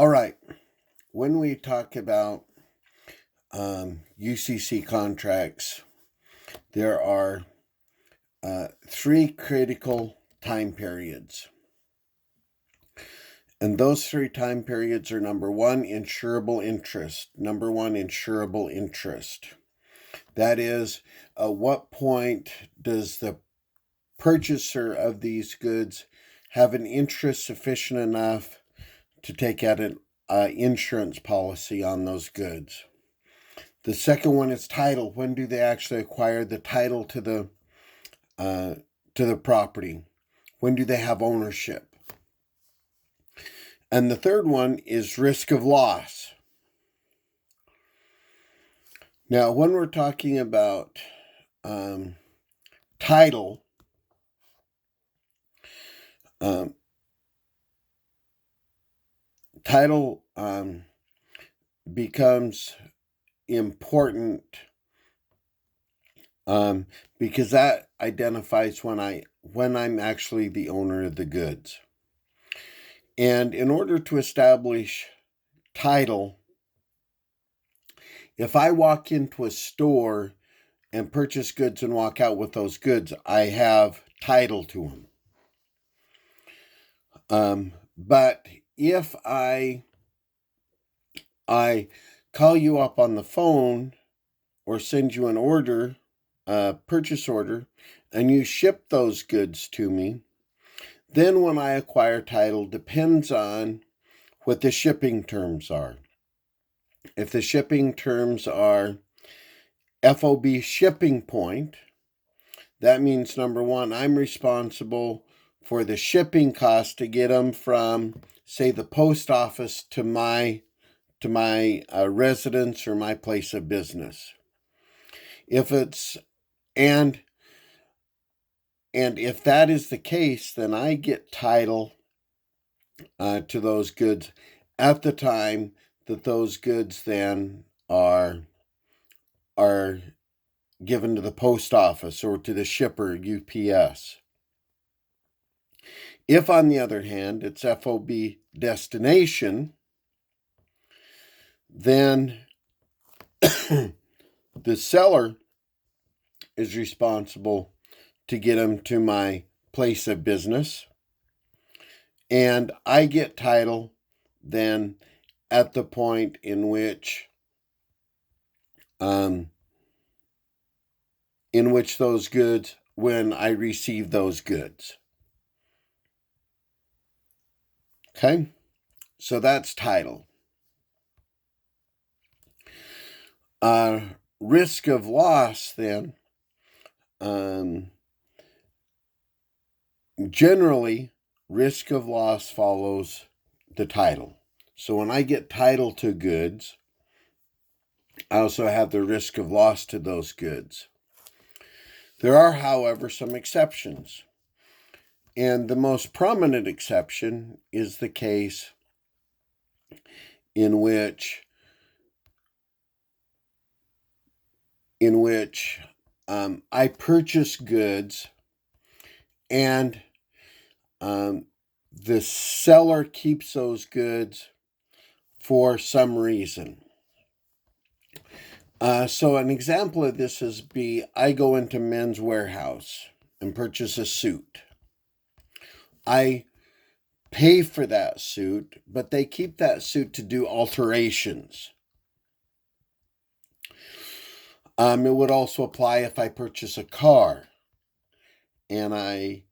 All right. When we talk about UCC contracts, there are three critical time periods. And those three time periods are number one, insurable interest. Number one, insurable interest. That is, at what point does the purchaser of these goods have an interest sufficient enough to take out an insurance policy on those goods? The second one is title. When do they actually acquire the title to the property? When do they have ownership? And the third one is risk of loss. Now, when we're talking about title, title becomes important because that identifies when I'm actually the owner of the goods. And in order to establish title, if I walk into a store and purchase goods and walk out with those goods, I have title to them. But if I call you up on the phone or send you an order, purchase order, and you ship those goods to me, then when I acquire title depends on what the shipping terms are. If the shipping terms are FOB shipping point, that means number one, I'm responsible for the shipping cost to get them from, say, the post office to my residence or my place of business. If that is the case, then I get title to those goods at the time that those goods then are given to the post office or to the shipper, UPS. If, on the other hand, it's FOB destination, then the seller is responsible to get them to my place of business, and I get title then at the point in which those goods, when I receive those goods. Okay, so that's title. Risk of loss then, generally, risk of loss follows the title. So when I get title to goods, I also have the risk of loss to those goods. There are, however, some exceptions. And the most prominent exception is the case in which I purchase goods and the seller keeps those goods for some reason. So an example of this is I go into Men's Warehouse and purchase a suit. I pay for that suit, but they keep that suit to do alterations. It would also apply if I purchase a car and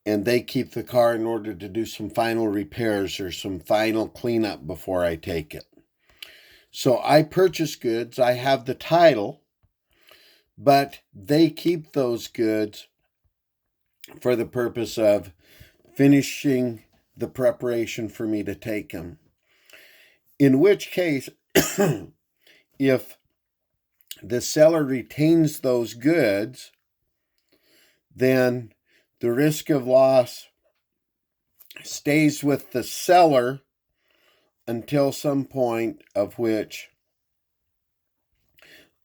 they keep the car in order to do some final repairs or some final cleanup before I take it. So I purchase goods, I have the title, but they keep those goods for the purpose of finishing the preparation for me to take them. In which case, if the seller retains those goods, then the risk of loss stays with the seller until some point of which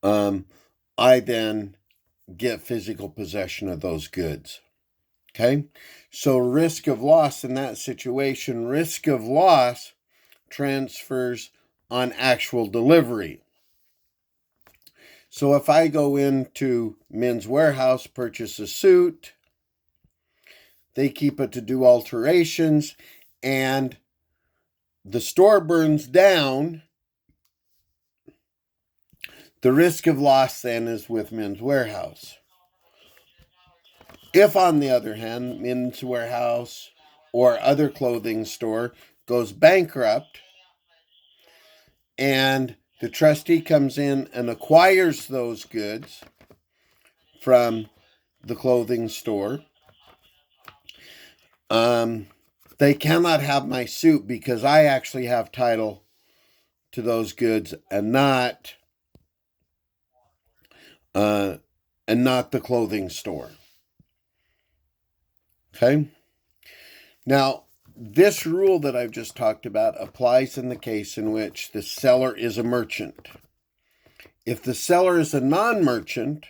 I then get physical possession of those goods. Okay? So risk of loss in that situation, risk of loss transfers on actual delivery. So if I go into Men's Warehouse, purchase a suit, they keep it to do alterations, and the store burns down, the risk of loss then is with Men's Warehouse. If, on the other hand, Men's Warehouse or other clothing store goes bankrupt and the trustee comes in and acquires those goods from the clothing store, they cannot have my suit because I actually have title to those goods and not the clothing store. Okay? Now, this rule that I've just talked about applies in the case in which the seller is a merchant. If the seller is a non-merchant,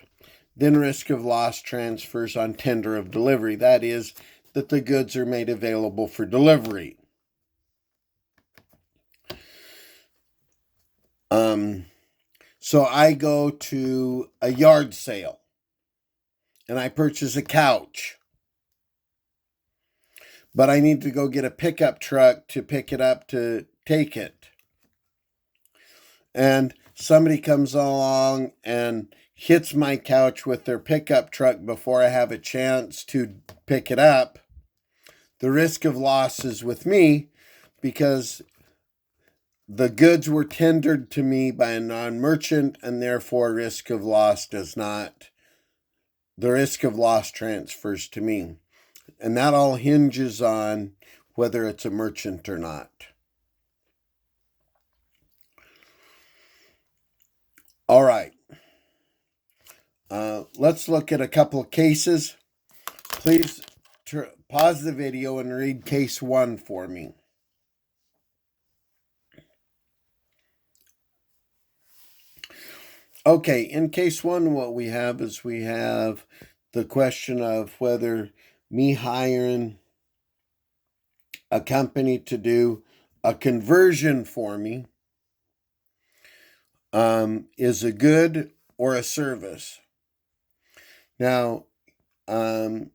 then risk of loss transfers on tender of delivery. That is, that the goods are made available for delivery. So I go to a yard sale and I purchase a couch, but I need to go get a pickup truck to pick it up to take it. And somebody comes along and hits my couch with their pickup truck before I have a chance to pick it up. The risk of loss is with me because the goods were tendered to me by a non-merchant, and therefore the risk of loss transfers to me. And that all hinges on whether it's a merchant or not. All right. Let's look at a couple of cases. Please pause the video and read case 1 for me. Okay, in case 1, what we have is the question of whether me hiring a company to do a conversion for me is a good or a service. Now, and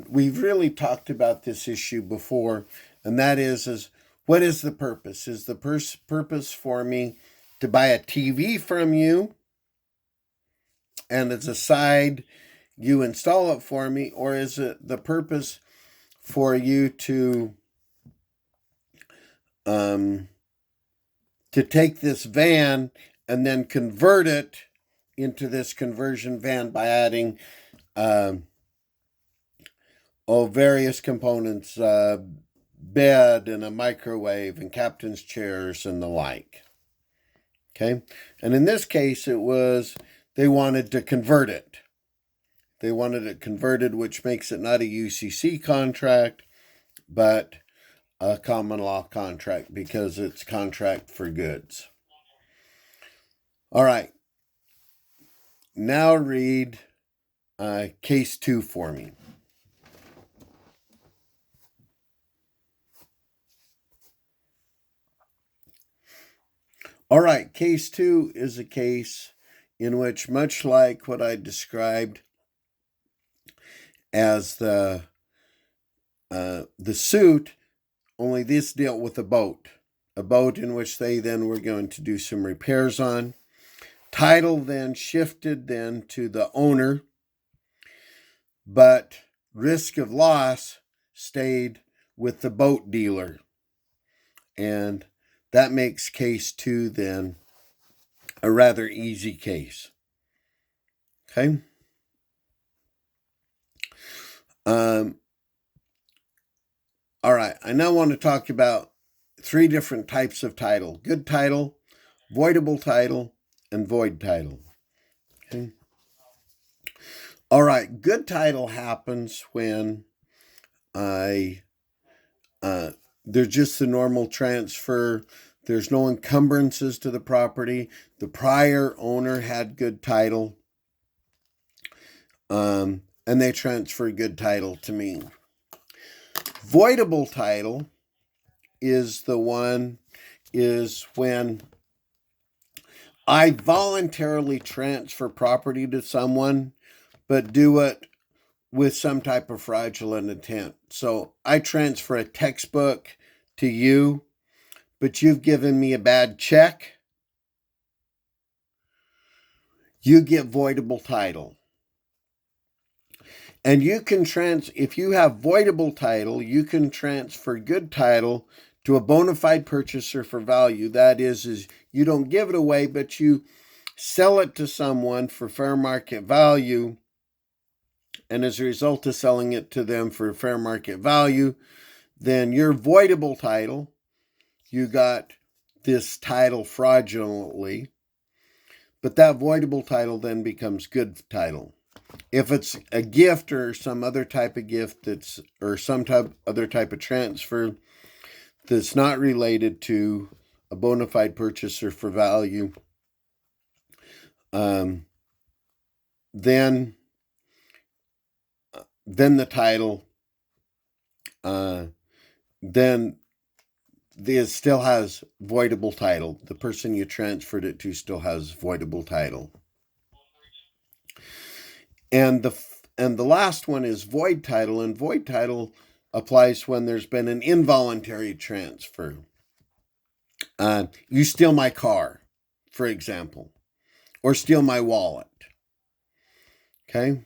we've really talked about this issue before, and that is what is the purpose? Is the purpose for me to buy a TV from you, and as a side, you install it for me, or is it the purpose for you to take this van and then convert it into this conversion van by adding various components, bed and a microwave and captain's chairs and the like. Okay, and in this case, they wanted to convert it. They wanted it converted, which makes it not a UCC contract, but a common law contract because it's contract for goods. All right. Now read case 2 for me. All right, case 2 is a case in which, much like what I described as the suit, only this dealt with a boat in which they then were going to do some repairs on. Title then shifted then to the owner, but risk of loss stayed with the boat dealer. And that makes case 2 then a rather easy case. Okay? All right, I now want to talk about 3 different types of title: good title, voidable title, and void title. Okay? All right, good title happens when there's just the normal transfer. There's no encumbrances to the property. The prior owner had good title, and they transfer good title to me. Voidable title is when I voluntarily transfer property to someone, but do it with some type of fraudulent intent. So I transfer a textbook to you, but you've given me a bad check. You get voidable title. And you can if you have voidable title, you can transfer good title to a bona fide purchaser for value. That is you don't give it away, but you sell it to someone for fair market value. And as a result of selling it to them for fair market value, then your voidable title, you got this title fraudulently, but that voidable title then becomes good title. If it's a gift or some other type of gift or some other type of transfer that's not related to a bona fide purchaser for value, then the title, then it still has voidable title. The person you transferred it to still has voidable title. And the last one is void title, and void title applies when there's been an involuntary transfer. You steal my car, for example, or steal my wallet. Okay?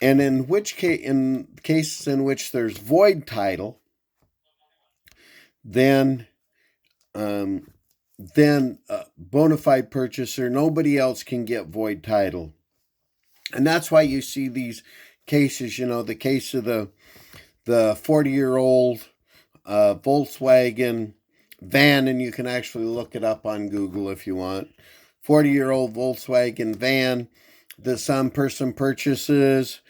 And in cases in which there's void title, then bona fide purchaser, nobody else can get void title. And that's why you see these cases, the case of the 40-year-old Volkswagen van, and you can actually look it up on Google if you want. 40-year-old Volkswagen van that some person purchases,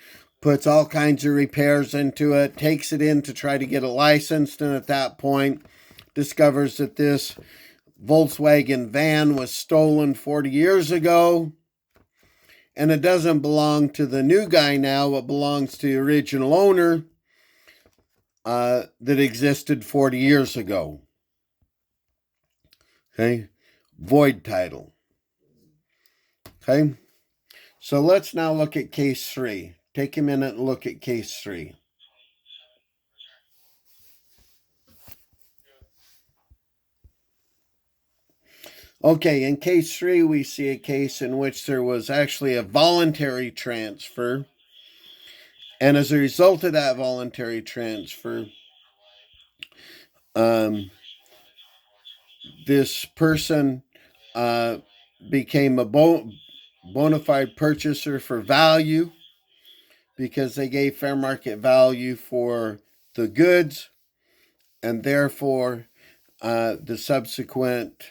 puts all kinds of repairs into it, takes it in to try to get it licensed, and at that point discovers that this Volkswagen van was stolen 40 years ago. And it doesn't belong to the new guy now. It belongs to the original owner that existed 40 years ago. Okay? Void title. Okay? So let's now look at case 3. Take a minute and look at case 3. Okay, in case 3, we see a case in which there was actually a voluntary transfer. And as a result of that voluntary transfer, this person became a bona fide purchaser for value because they gave fair market value for the goods, and therefore the subsequent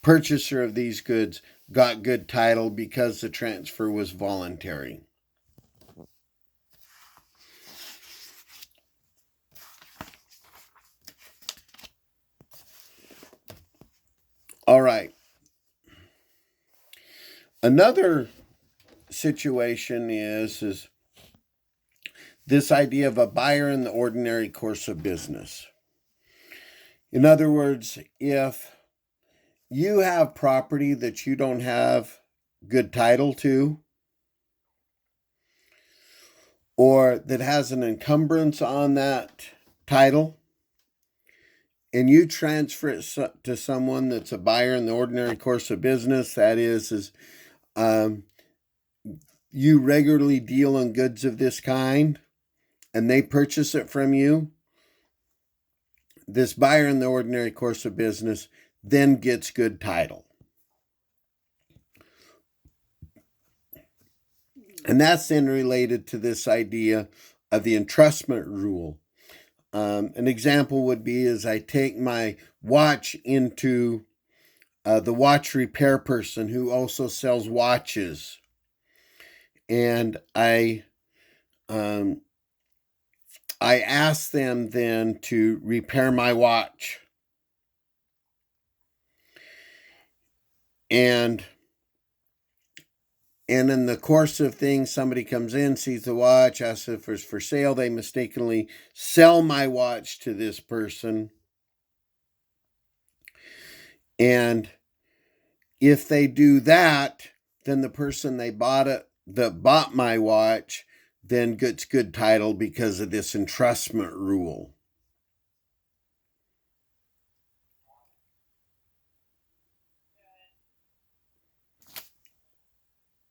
purchaser of these goods got good title because the transfer was voluntary. All right. Another situation is this idea of a buyer in the ordinary course of business. In other words, if you have property that you don't have good title to, or that has an encumbrance on that title, and you transfer it to someone that's a buyer in the ordinary course of business, that is you regularly deal in goods of this kind, and they purchase it from you, this buyer in the ordinary course of business then gets good title. And that's then related to this idea of the entrustment rule. An example would be is I take my watch into the watch repair person who also sells watches, and I ask them then to repair my watch. And And in the course of things, somebody comes in, sees the watch, asks if it's for sale. They mistakenly sell my watch to this person. And if they do that, then the person that bought my watch then gets good title because of this entrustment rule.